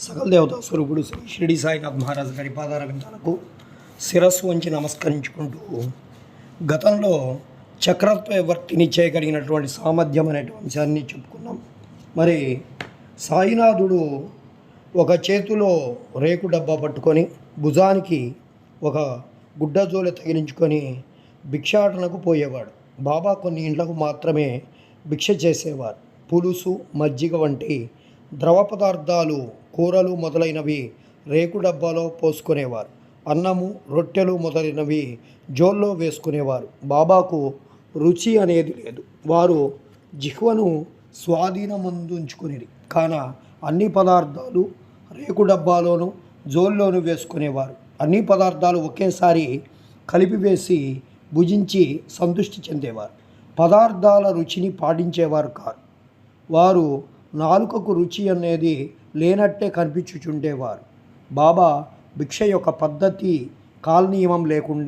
సకల దేవతా స్వరూపుడు శ్రీ షిరిడి సాయినాథ్ మహారాజ్ గారి పాదార విందాలకు శిరస్సు వంచి నమస్కరించుకుంటూ గతంలో చక్రత్వ వర్తిని చేయగలిగినటువంటి సామర్థ్యం అనేటువంటి అంశాన్ని చెప్పుకున్నాం. మరి సాయినాథుడు ఒక చేతిలో రేకు డబ్బా పట్టుకొని భుజానికి ఒక గుడ్డజోలె తగిలించుకొని భిక్షాటనకు పోయేవాడు. బాబా కొన్ని ఇండ్లకు మాత్రమే భిక్ష చేసేవారు. పులుసు, మజ్జిగ వంటి ద్రవ పదార్థాలు, కూరలు మొదలైనవి రేకు డబ్బాలో పోసుకునేవారు. అన్నము, రొట్టెలు మొదలైనవి జోల్లో వేసుకునేవారు. బాబాకు రుచి అనేది లేదు. వారు జిహ్వను స్వాధీనమందుంచుకునేది కాన అన్ని పదార్థాలు రేకు డబ్బాలోను జోల్లోనూ వేసుకునేవారు. అన్ని పదార్థాలు ఒకేసారి కలిపివేసి భుజించి సంతృష్టి చెందేవారు. పదార్థాల రుచిని పాటించేవారు కాదు. వారు నాలుకకు రుచి అనేది లేనట్టే కనిపించుచుండేవారు. బాబా భిక్ష యొక్క పద్ధతి కాలనియమం లేకుండే